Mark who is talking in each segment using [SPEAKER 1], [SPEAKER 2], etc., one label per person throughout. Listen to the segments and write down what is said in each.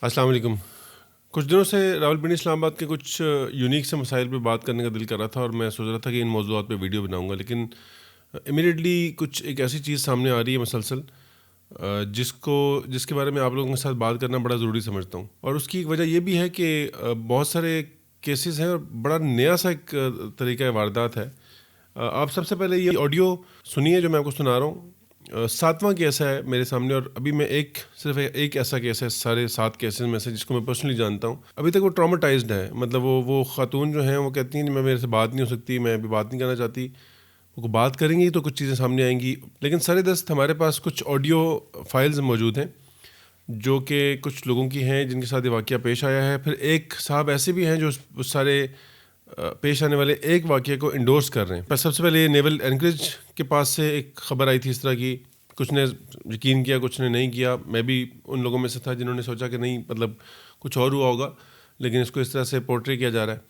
[SPEAKER 1] अस्सलाम वालेकुम। कुछ दिनों से रावलपिंडी इस्लामाबाद के कुछ यूनिक से मसाइल पे बात करने का दिल कर रहा था और मैं सोच रहा था कि इन मौज़ूआत पे वीडियो बनाऊंगा, लेकिन इमीडिएटली कुछ एक ऐसी चीज़ सामने आ रही है मसलसल, जिसके बारे में आप लोगों के साथ बात करना बड़ा ज़रूरी समझता हूँ। और उसकी एक वजह यह भी है कि बहुत सारे केसेस हैं और बड़ा नया सा एक तरीका वारदात है। आप सबसे पहले ये ऑडियो सुनिए जो मैं आपको सुना रहा हूँ। सातवां केस है मेरे सामने, और अभी मैं सिर्फ एक ऐसा केस है सारे 7 केसेस में से जिसको मैं पर्सनली जानता हूँ। अभी तक वो ट्रॉमेटाइज्ड है, मतलब वो खातून जो हैं वो कहती हैं मैं मेरे से बात नहीं हो सकती, मैं अभी बात नहीं करना चाहती। वो बात करेंगी तो कुछ चीज़ें सामने आएंगी, लेकिन सरे दस्त हमारे पास कुछ ऑडियो फाइल्स मौजूद हैं जो कि कुछ लोगों की हैं जिनके साथ ये वाक़या पेश आया है। फिर एक साहब ऐसे भी हैं जो उस सारे पेश आने वाले एक वाक़ये को इंडोर्स कर रहे हैं। पर सबसे पहले ये नेवल एनकरेज के पास से एक ख़बर आई थी इस तरह की। कुछ ने यकीन किया, कुछ ने नहीं किया। मैं भी उन लोगों में से था जिन्होंने सोचा कि नहीं, मतलब कुछ और हुआ होगा, लेकिन इसको इस तरह से पोर्ट्रे किया जा रहा है।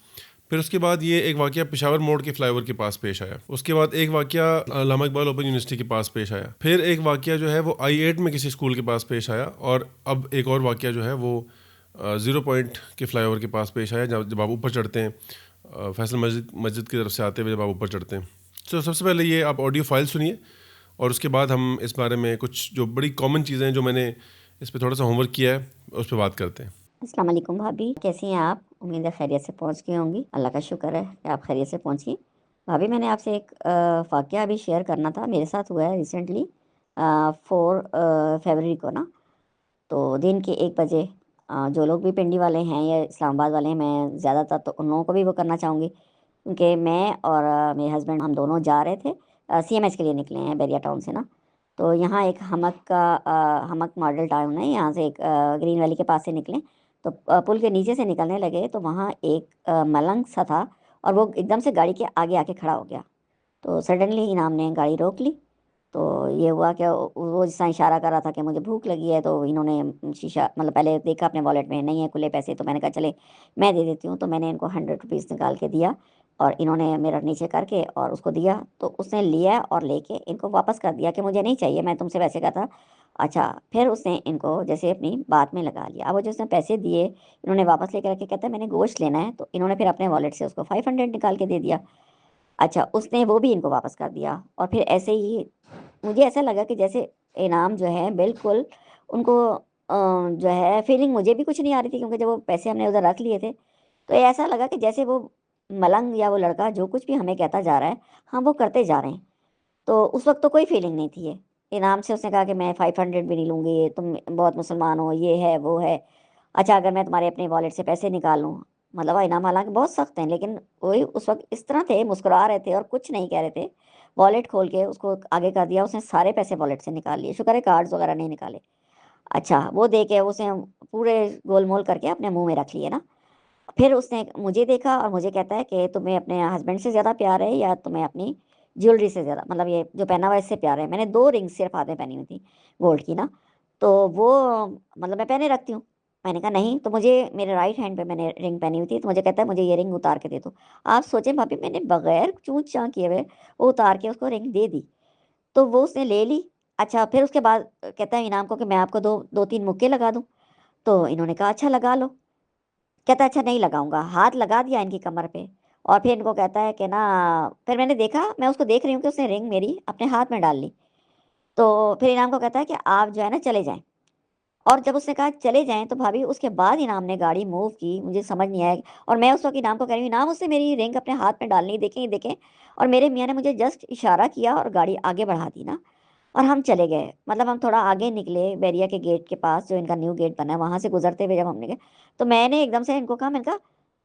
[SPEAKER 1] फिर उसके बाद ये एक वाक़या पेशावर मोड़ के फ्लाईओवर के पास पेश आया। उसके बाद एक वाक़या अल्लामा इकबाल ओपन यूनिवर्सिटी के पास पेश आया। फिर एक वाक़या जो है वो I8 में किसी स्कूल के पास पेश आया। और अब एक और वाक़या जो है वो 0 पॉइंट के फ्लाईओवर के पास पेश आया, जब आप ऊपर चढ़ते हैं, फैसल मस्जिद की तरफ से आते हुए जब आप ऊपर चढ़ते हैं। तो सबसे पहले ये आप ऑडियो फाइल सुनिए, और उसके बाद हम इस बारे में कुछ जो बड़ी कॉमन चीज़ें हैं जो मैंने इस पर थोड़ा सा होमवर्क किया है उस पर बात करते हैं।
[SPEAKER 2] अस्सलाम वालेकुम भाभी, कैसी हैं आप? उम्मीद है खैरियत से पहुंच गई होंगी। अल्लाह का शुक्र है कि आप खैरियत से पहुंची। भाभी, मैंने आपसे एक वाक़या अभी शेयर करना था। मेरे साथ हुआ है रिसेंटली 4 फरवरी को ना। तो दिन के 1 बजे जो लोग भी पिंडी वाले हैं या इस्लामाबाद वाले हैं, मैं ज़्यादातर तो उन लोगों को भी वो करना चाहूँगी, क्योंकि मैं और मेरे हस्बैंड हम दोनों जा रहे थे, CMH के लिए निकले हैं बैरिया टाउन से ना। तो यहाँ एक हमक मॉडल टाउन है, यहाँ से एक ग्रीन वैली के पास से निकले। तो पुल के नीचे से निकलने लगे तो वहाँ एक मलंग सा था, और वो एकदम से गाड़ी के आगे आके खड़ा हो गया। तो सडनली इनाम ने गाड़ी रोक ली। तो ये हुआ कि वो जिस तरह इशारा कर रहा था कि मुझे भूख लगी है, तो इन्होंने शीशा, मतलब पहले देखा अपने वॉलेट में नहीं है खुले पैसे, तो मैंने कहा चले मैं दे देती हूँ। तो मैंने इनको 100 रुपीज़ निकाल के दिया, और इन्होंने मेरा नीचे करके और उसको दिया। तो उसने लिया और लेके इनको वापस कर दिया कि मुझे नहीं चाहिए, मैं तुमसे पैसे का था। अच्छा, फिर उसने इनको जैसे अपनी बात में लगा लिया। अब वो जो उसने पैसे दिए इन्होंने वापस लेकर रखे, कहता है मैंने गोश्त लेना है, तो इन्होंने फिर अपने वॉलेट से उसको 500 निकाल के दे दिया। अच्छा, उसने वो भी इनको वापस कर दिया। और फिर ऐसे ही मुझे ऐसा लगा कि जैसे इनाम जो है बिल्कुल उनको जो है फीलिंग मुझे भी कुछ नहीं आ रही थी, क्योंकि जब वो पैसे हमने उधर रख लिए थे, तो ऐसा लगा कि जैसे वो मलंग या वो लड़का जो कुछ भी हमें कहता जा रहा है, हम वो करते जा रहे हैं। तो उस वक्त तो कोई फीलिंग नहीं थी। ये इनाम से उसने कहा कि मैं 500 भी नहीं लूँगी, तुम बहुत मुसलमान हो, ये है वो है। अच्छा, अगर मैं तुम्हारे अपने वॉलेट से पैसे निकाल लूँ, मतलब इनाम हालांकि बहुत सख्त हैं, लेकिन वही उस वक्त इस तरह थे, मुस्कुरा रहे थे और कुछ नहीं कह रहे थे। वॉलेट खोल के उसको आगे कर दिया, उसने सारे पैसे वॉलेट से निकाल लिए, शुक्र है कार्ड्स वगैरह नहीं निकाले। अच्छा, वो दे के उसने पूरे गोलमोल करके अपने मुंह में रख लिए ना। फिर उसने मुझे देखा और मुझे कहता है कि तुम्हें अपने हस्बैंड से ज़्यादा प्यार है या तुम्हें अपनी ज्वेलरी से ज़्यादा, मतलब ये जो पहना हुआ है इससे प्यार है। मैंने 2 रिंग सिर्फ हाथ में पहनी हुई थी गोल्ड की ना। तो वो, मतलब मैं पहने रखती हूँ। मैंने कहा नहीं, तो मुझे मेरे राइट हैंड पे मैंने रिंग पहनी हुई थी, तो मुझे कहता है मुझे ये रिंग उतार के दे दो। आप सोचें भाभी, मैंने बगैर चूँ चाँ किए हुए वो उतार के उसको रिंग दे दी। तो वो उसने ले ली। अच्छा, फिर उसके बाद कहता है इनाम को कि मैं आपको दो दो तीन मुक्के लगा दूं। तो इन्होंने कहा अच्छा लगा लो। कहता है अच्छा नहीं लगाऊंगा। हाथ लगा दिया इनकी कमर पे। और फिर इनको कहता है कि ना, फिर मैंने देखा, मैं उसको देख रही हूँ कि उसने रिंग मेरी अपने हाथ में डाल ली। तो फिर इनाम को कहता है कि आप जो है ना चले जाएं। और जब उसने कहा चले जाएं, तो भाभी उसके बाद इनाम ने गाड़ी मूव की, मुझे समझ नहीं आया। और मैं उस वक्त इनाम को कह रही हूँ इनाम उससे मेरी रिंग अपने हाथ में डालनी, देखें ये देखें। और मेरे मियाँ ने मुझे जस्ट इशारा किया और गाड़ी आगे बढ़ा दी ना। और हम चले गए, मतलब हम थोड़ा आगे निकले बैरिया के गेट के पास, जो इनका न्यू गेट बना है, वहां से गुजरते हुए जब हमने गए, तो मैंने एकदम से इनको कहा, मैंने कहा,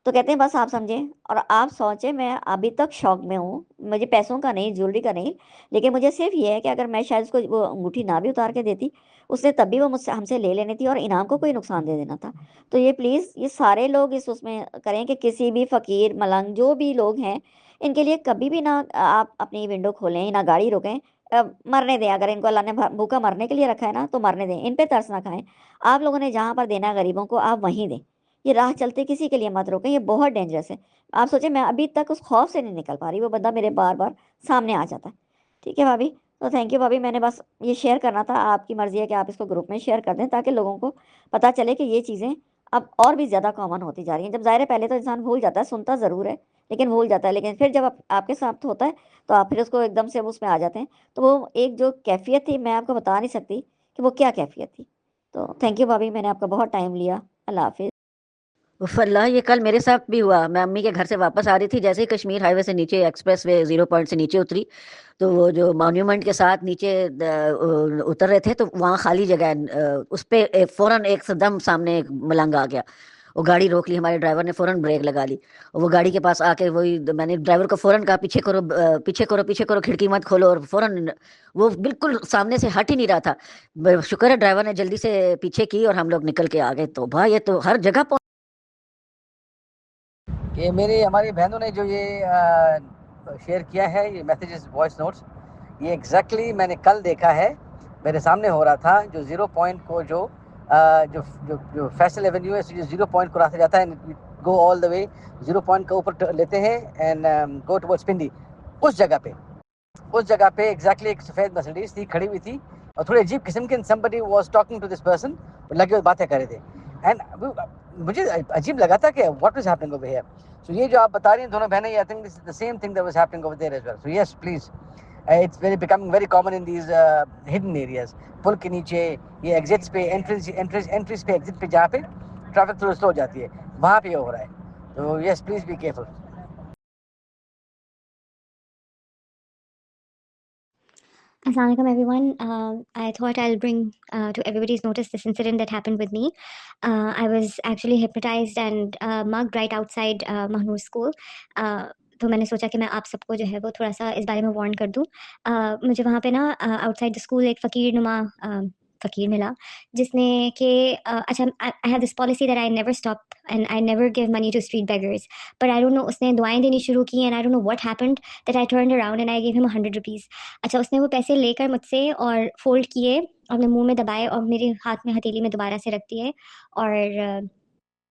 [SPEAKER 2] तो कहते हैं बस आप समझे। और आप सोचे, मैं अभी तक शौक में हूँ, मुझे पैसों का नहीं, ज्वेलरी का नहीं, लेकिन मुझे सिर्फ ये है कि अगर मैं शायद उसको वो अंगूठी ना भी उतार के देती, उसने तब भी वो मुझसे हमसे ले लेनी थी और इनाम को कोई नुकसान दे देना था। तो ये प्लीज़ ये सारे लोग इस उसमें करें कि किसी भी फ़कीर मलंग जो भी लोग हैं, इनके लिए कभी भी ना आप अपनी विंडो खोलें ना गाड़ी रोकें। मरने दें, अगर इनको अल्लाह ने भूखा मरने के लिए रखा है ना, तो मरने दें, इन पे तरस ना खाएं। आप लोगों ने जहाँ पर देना है गरीबों को, आप वहीं दें। ये राह चलते किसी के लिए मत रोकें, ये बहुत डेंजरस है। आप सोचें, मैं अभी तक उस खौफ से नहीं निकल पा रही, वो बंदा मेरे बार बार सामने आ जाता है। ठीक है भाभी, तो थैंक यू भाभी, मैंने बस ये शेयर करना था। आपकी मर्ज़ी है कि आप इसको ग्रुप में शेयर कर दें ताकि लोगों को पता चले कि ये चीज़ें अब और भी ज़्यादा कॉमन होती जा रही हैं। जब ज़ाहिर है पहले तो इंसान भूल जाता है, सुनता ज़रूर है, लेकिन भूल जाता है। लेकिन फिर जब आपके साथ होता है, तो आप फिर उसको एकदम से उसमें आ जाते हैं। तो वो एक जो कैफ़ियत थी, मैं आपको बता नहीं सकती कि वो क्या कैफ़ियत थी। तो थैंक यू भाभी, मैंने आपका बहुत टाइम लिया। अल्लाह हाफ़िज़।
[SPEAKER 3] उफ़ अल्लाह! ये कल मेरे साथ भी हुआ। मैं अम्मी के घर से वापस आ रही थी, जैसे ही कश्मीर हाईवे से नीचे एक्सप्रेसवे ज़ीरो पॉइंट से नीचे उतरी, तो वो जो मॉन्यूमेंट के साथ नीचे उतर रहे थे, तो वहाँ खाली जगह है। उस पे फ़ौरन एकदम सामने एक मलंग आ गया। वो गाड़ी रोक ली, हमारे ड्राइवर ने फ़ौरन ब्रेक लगा ली। और वो गाड़ी के पास आके वही मैंने ड्राइवर को फ़ौरन कहा, "पीछे करो, पीछे करो, पीछे करो, खिड़की मत खोलो।" और फ़ौरन वो बिल्कुल सामने से हट ही नहीं रहा था। शुक्र है ड्राइवर ने जल्दी से पीछे की और हम लोग निकल के आ गए। तौबा! ये तो हर जगह
[SPEAKER 4] कि हमारी बहनों ने जो ये शेयर किया है, ये मैसेजेस वॉइस नोट्स, ये एग्जैक्टली मैंने कल देखा है, मेरे सामने हो रहा था। जो ज़ीरो पॉइंट को जो जो फैसल एवेन्यू है, जो ज़ीरो पॉइंट को रास्ता जाता है, go all the way zero point का ऊपर लेते हैं एंड गो टुवर्ड्स पिंडी। उस जगह पे एग्जैक्टली एक सफ़ेद मर्सिडीज थी, खड़ी हुई थी और थोड़ी अजीब किस्म की, somebody was talking to this person, लगे हुए बातें कर रहे थे। एंड मुझे अजीब लगा था कि what is happening over here. So ये जो आप बता रही हैं दोनों बहनें, I think this is the same thing that was happening over there as well. So yes please, it's very becoming very common in these hidden areas. पुल के नीचे, ये एग्जिट्स पे, एंट्रीज पे, एग्जिट पे, जहाँ पे ट्रैफिक थोड़ी स्लो हो जाती है, वहाँ पे ये हो रहा है। तो yes please be careful.
[SPEAKER 5] Assalamualaikum everyone. I thought I'll bring to everybody's notice this incident that happened with me. I was actually hypnotized and mugged right outside Mahnoor school. तो मैंने सोचा कि मैं आप सबको जो है वो थोड़ा सा इस बारे में वार्न कर दूँ। मुझे वहाँ पे ना आउटसाइड द स्कूल एक फ़कीर मिला, जिसने कि अच्छा, I have this policy that I never stop and I never give money to street beggars, but I don't know उसने दुआएँ देनी शुरू की and I don't know what happened that I turned around and I give him 100 rupees. अच्छा, उसने वो पैसे लेकर मुझसे और फ़ोल्ड किए और अपने मुँह में दबाए और मेरे हाथ में हथेली में दोबारा से रख दिए और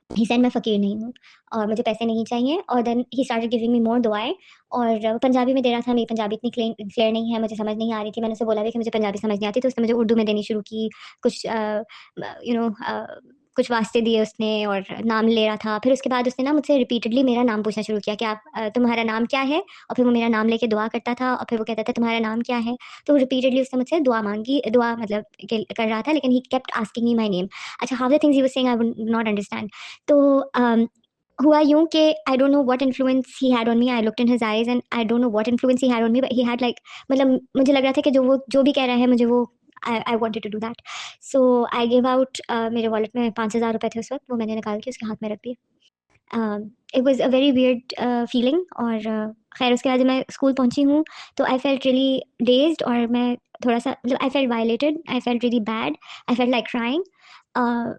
[SPEAKER 5] ही सेड मैं फ़कीर नहीं हूँ और मुझे पैसे नहीं चाहिए। और then he started giving me more दुआएँ और वो पंजाबी में दे रहा था। मेरी पंजाबी इतनी क्लियर नहीं है, मुझे समझ नहीं आ रही थी। मैंने उससे बोला भी कि मुझे पंजाबी समझ नहीं आती, तो उसने मुझे उर्दू में देनी शुरू की। कुछ यू नो कुछ वास्ते दिए उसने और नाम ले रहा था। फिर उसके बाद उसने ना मुझसे रिपीटेडली मेरा नाम पूछना शुरू किया कि आप तुम्हारा नाम क्या है? और फिर वो मेरा नाम लेके दुआ करता था और फिर वो कहता था तुम्हारा नाम क्या है? तो रिपीटेडली उसने मुझसे दुआ माँगी, दुआ मतलब के कर रहा था, लेकिन he kept asking me my name. अच्छा, half the things he was saying I would not understand. तो हुआ यूँ कि I don't know what influence he had on me. I looked in his eyes and I don't know what influence he had on me, but he had like, मतलब मुझे लग रहा था कि जो भी कह रहा है मुझे वो I wanted to do that. So I give out मेरे वॉलेट में 5,000 रुपए थे उस वक़्त, वो मैंने निकाल के उसके हाथ में रख दिए। It was a very weird feeling और ख़ैर उसके बाद जब मैं स्कूल पहुँची हूँ, तो आई फेल्ट रियली डेज़्ड और मैं थोड़ा-सा मतलब I felt violated, I felt really bad, I felt like crying. Uh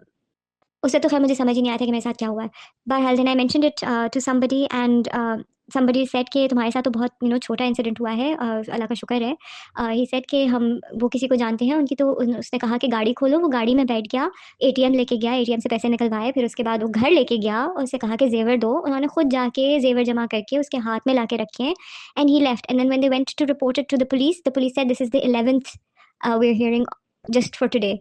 [SPEAKER 5] उससे तो ख़ैर मुझे समझ ही नहीं आया था कि मेरे साथ क्या हुआ है। बहरहाल then I mentioned it to somebody and somebody said कि तुम्हारे साथ तो बहुत छोटा इंसिडेंट हुआ है, अल्लाह का शुक्र है। ही सेड कि हम वो किसी को जानते हैं उनकी, तो उसने कहा कि गाड़ी खोलो। वो गाड़ी में बैठ गया, एटीएम लेके गया, एटीएम से पैसे निकलवाए, फिर उसके बाद वो घर लेके गया और उससे कहा कि ज़ेवर दो। उन्होंने खुद जाके ज़ेवर जमा करके उसके हाथ में ला के रखे and he left. And then when they went to report it to the police said this is the 11th we are hearing just for today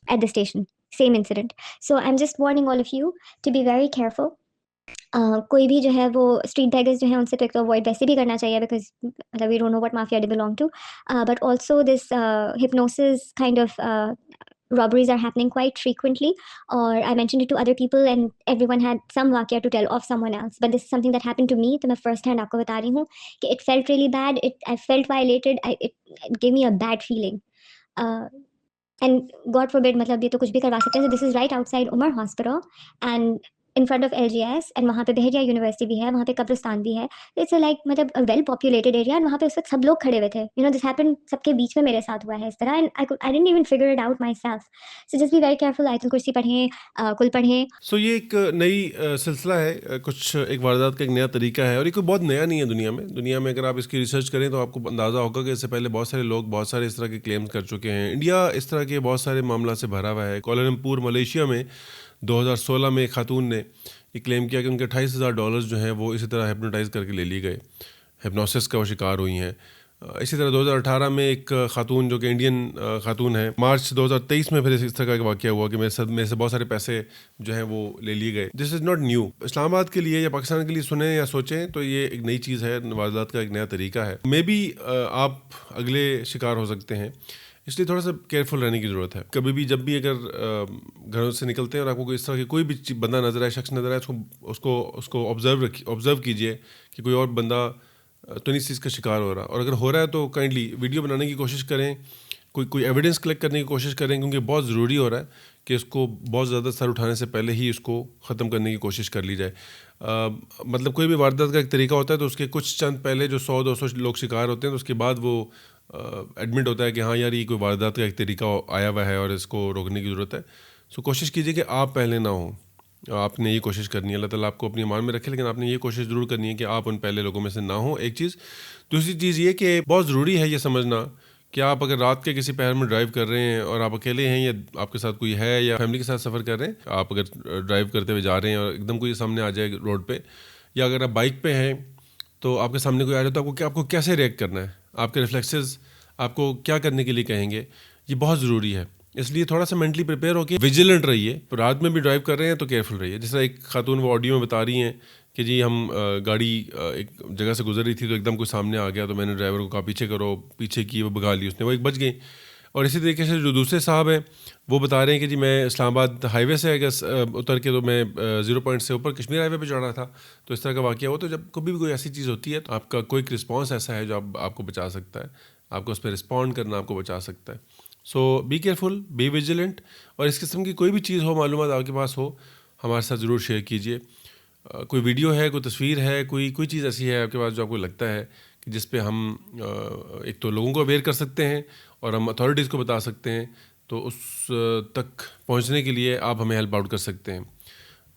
[SPEAKER 5] at the station, same incident. So I'm just warning all of you to be very careful. कोई भी जो है वो street beggars जो है उनसे तो एक तो अवॉइड वैसे भी करना चाहिए, बिकॉज मतलब we don't know what mafia they belong to, but also this hypnosis kind of robberies are happening quite frequently. Or I mentioned it to other people and everyone had some वाकया to tell of someone else, but this is something that happened to me, तो मैं first hand आपको बता रही हूँ कि it felt really bad, I felt violated, it gave me a bad feeling. And God forbid, मतलब ये तो कुछ भी करवा सकते हैं। This is right outside Umar hospital and in front of LGS and वहाँ पे बहरिया यूनिवर्सिटी भी है, वहाँ पे कब्रिस्तान भी है। इट्स लाइक मतलब वेल पॉपुलेटेड एरिया और वहाँ पे उस वक्त सब लोग खड़े हुए थे। दिस हैपेंड सबके बीच में मेरे साथ हुआ है इस तरह and I didn't even figure it out myself. So just be very careful. आयतुल कुर्सी पढ़ें, कुल पढ़ें।
[SPEAKER 1] सो ये एक नई सिलसिला है, कुछ एक वारदात का एक नया तरीका है और ये कोई बहुत नया नहीं है दुनिया में अगर आप इसकी रिसर्च करें तो आपको अंदाज़ा होगा कि इससे पहले बहुत सारे लोग बहुत सारे इस तरह के क्लेम्स कर चुके हैं। इंडिया इस तरह के बहुत सारे मामला से भरा हुआ है। कोलालमपुर मलेशिया में 2016 में एक खातून ने ये क्लेम किया कि उनके $28,000 जो हैं वो इसी तरह हिप्नोटाइज करके ले लिए गए, हिप्नोसिस का वो शिकार हुई हैं। इसी तरह 2018 में एक खातून जो कि इंडियन खातून है, मार्च 2023 में फिर इस तरह का वाक़या हुआ कि मेरे से बहुत सारे पैसे जो हैं वो ले लिए गए। This is not new. Islamabad के लिए या पाकिस्तान के लिए सुने या सोचें तो ये एक नई चीज़ है, वारदात का एक नया तरीका है। मे बी आप अगले शिकार हो सकते हैं, इसलिए थोड़ा सा केयरफुल रहने की ज़रूरत है। कभी भी जब भी अगर घरों से निकलते हैं और आपको इस तरह की कोई भी बंदा नज़र आए, शख्स नज़र आए, उसको ऑब्ज़र्व कीजिए कि कोई और बंदा तो नहीं चीज़ का शिकार हो रहा, और अगर हो रहा है तो काइंडली वीडियो बनाने की कोशिश करें, कोई एविडेंस कलेक्ट करने की कोशिश करें, क्योंकि बहुत ज़रूरी हो रहा है कि इसको बहुत ज़्यादा सर उठाने से पहले ही इसको ख़त्म करने की कोशिश कर ली जाए। मतलब कोई भी वारदात का एक तरीका होता है, तो उसके कुछ चंद पहले जो 100-200 लोग शिकार होते हैं, तो उसके बाद वो एडमिट होता है कि हाँ यार, ये कोई वारदात का एक तरीका आया हुआ है और इसको रोकने की ज़रूरत है। सो कोशिश कीजिए कि आप पहले ना हो। आपने ये कोशिश करनी है, अल्लाह ताला आपको अपनी ईमान में रखे, लेकिन आपने ये कोशिश ज़रूर करनी है कि आप उन पहले लोगों में से ना हो, एक चीज़। दूसरी चीज़ ये कि बहुत ज़रूरी है ये समझना कि आप अगर रात के किसी पहर में ड्राइव कर रहे हैं और आप अकेले हैं या आपके साथ कोई है या फैमिली के साथ सफ़र कर रहे हैं, आप अगर ड्राइव करते हुए जा रहे हैं और एकदम कोई सामने आ जाए रोड पे, या अगर आप बाइक पे हैं तो आपके सामने कोई आ रहा है, तो आपको कैसे रिएक्ट करना है, आपके रिफ्लेक्सेस आपको क्या करने के लिए कहेंगे, ये बहुत ज़रूरी है। इसलिए थोड़ा सा मेंटली प्रिपेयर होकर विजिलेंट रहिए। रात में भी ड्राइव कर रहे हैं तो केयरफुल रहिए। जैसा एक खातून वो ऑडियो में बता रही हैं कि जी हम गाड़ी एक जगह से गुजर रही थी तो एकदम कोई सामने आ गया, तो मैंने ड्राइवर को कहा पीछे करो, पीछे की, वो भगा ली उसने, वो एक बच गई। और इसी तरीके से जो दूसरे साहब हैं वो बता रहे हैं कि जी मैं इस्लामाबाद हाईवे से उतर के तो मैं 0 पॉइंट से ऊपर कश्मीर हाईवे पे चढ़ रहा था, तो इस तरह का वाक़या हो। तो जब कभी भी कोई ऐसी चीज़ होती है तो आपका क्विक रिस्पॉन्स ऐसा है जो आपको बचा सकता है, आपको उस पर रिस्पॉन्ड करना आपको बचा सकता है। सो बी केयरफुल, बी विजिलेंट, और इस किस्म की कोई भी चीज़ हो, मालूमात आपके पास हो, हमारे साथ ज़रूर शेयर कीजिए। कोई वीडियो है, कोई तस्वीर है, कोई चीज़ ऐसी है आपके पास जो आपको लगता है कि जिस पे हम एक तो लोगों को अवेयर कर सकते हैं और हम अथॉरिटीज़ को बता सकते हैं, तो उस तक पहुंचने के लिए आप हमें हेल्प आउट कर सकते हैं।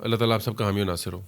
[SPEAKER 1] अल्लाह ताला आप सबका हामी और नासिर हो।